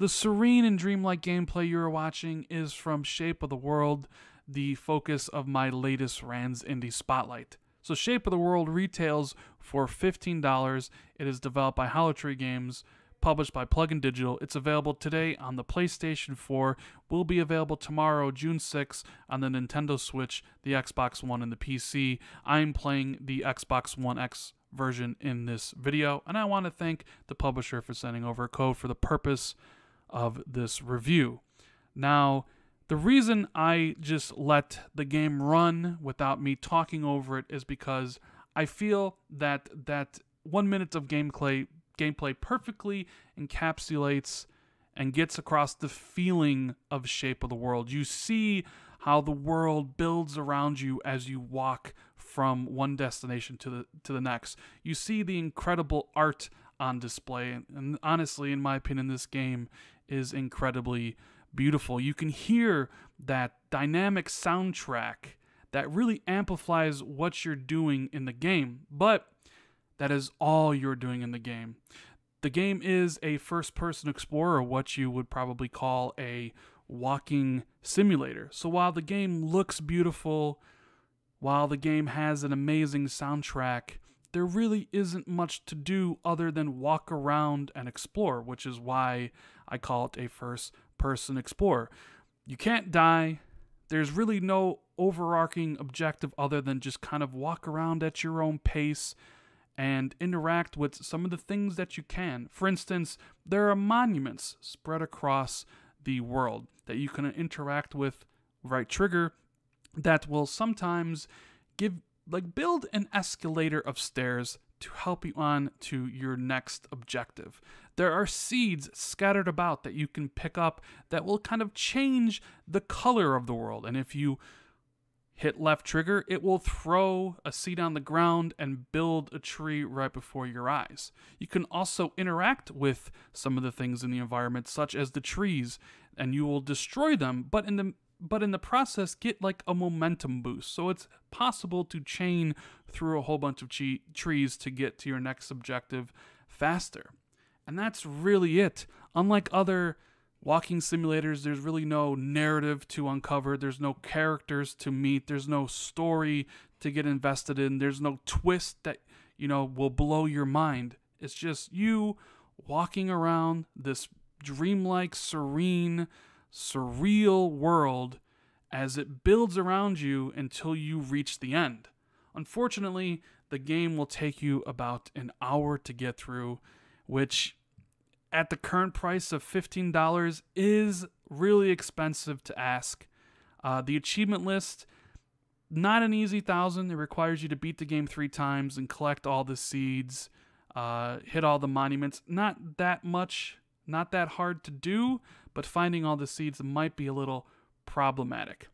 The Serene and Dreamlike gameplay you're watching is from Shape of the World, the focus of my latest Rand's Indie Spotlight. So Shape of the World retails for $15. It is developed by Hollow Tree Games, published by Plug and Digital. It's available today on the PlayStation 4, will be available tomorrow, June 6th, on the Nintendo Switch, the Xbox One, and the PC. I'm playing the Xbox One X version in this video, and I want to thank the publisher for sending over a code for the purpose of this review. Now, the reason I just let the game run without me talking over it is because I feel that 1 minute of gameplay perfectly encapsulates and gets across the feeling of Shape of the World. You see how the world builds around you as you walk from one destination to the next. You see the incredible art on display, and honestly, in my opinion, this game is incredibly beautiful. You can hear that dynamic soundtrack that really amplifies what you're doing in the game, but that is all you're doing in the game. The game is a first-person explorer, what you would probably call a walking simulator. So while the game looks beautiful, while the game has an amazing soundtrack, there really isn't much to do other than walk around and explore, which is why I call it a first-person explorer. You can't die. There's really no overarching objective other than just kind of walk around at your own pace and interact with some of the things that you can. For instance, there are monuments spread across the world that you can interact with, right trigger, that will sometimes build an escalator of stairs to help you on to your next objective. There are seeds scattered about that you can pick up that will kind of change the color of the world. And if you hit left trigger, it will throw a seed on the ground and build a tree right before your eyes. You can also interact with some of the things in the environment, such as the trees, and you will destroy them, but in the process get like a momentum boost. So it's possible to chain through a whole bunch of trees to get to your next objective faster. And that's really it. Unlike other walking simulators, there's really no narrative to uncover. There's no characters to meet. There's no story to get invested in. There's no twist that, will blow your mind. It's just you walking around this dreamlike, serene, surreal world as it builds around you until you reach the end. Unfortunately, the game will take you about an hour to get through, which at the current price of $15 is really expensive to ask. The achievement list, not an easy 1,000. It requires you to beat the game 3 times and collect all the seeds, hit all the monuments. Not that much, not that hard to do, but finding all the seeds might be a little problematic.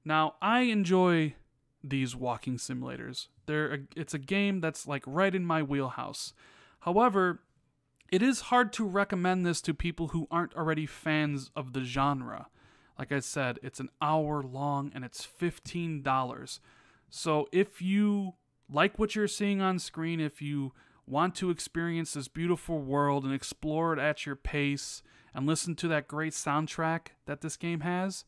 Now, I enjoy these walking simulators. It's a game that's like right in my wheelhouse. However, it is hard to recommend this to people who aren't already fans of the genre. Like I said, it's an hour long and it's $15. So if you like what you're seeing on screen, if you want to experience this beautiful world and explore it at your pace and listen to that great soundtrack that this game has,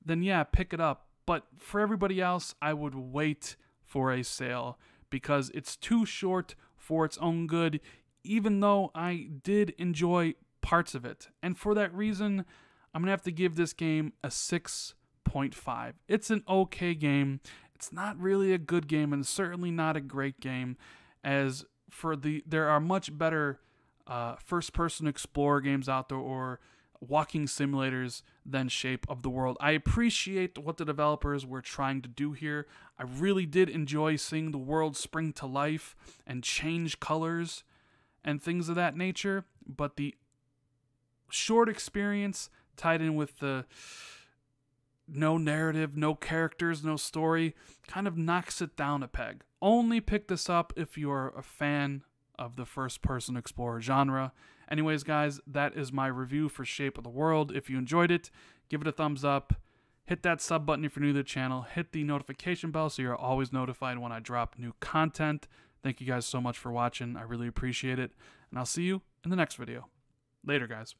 then yeah, pick it up. But for everybody else, I would wait for a sale because it's too short for its own good, even though I did enjoy parts of it. And for that reason, I'm going to have to give this game a 6.5. It's an okay game. It's not really a good game and certainly not a great game, as there are much better first-person explorer games out there or walking simulators than Shape of the World. I appreciate what the developers were trying to do here. I really did enjoy seeing the world spring to life and change colors and things of that nature, but the short experience tied in with the no narrative, no characters, no story, kind of knocks it down a peg. Only pick this up if you're a fan of the first-person explorer genre. Anyways, guys, that is my review for Shape of the World. If you enjoyed it, give it a thumbs up. Hit that sub button if you're new to the channel. Hit the notification bell so you're always notified when I drop new content. Thank you guys so much for watching. I really appreciate it. And I'll see you in the next video. Later, guys.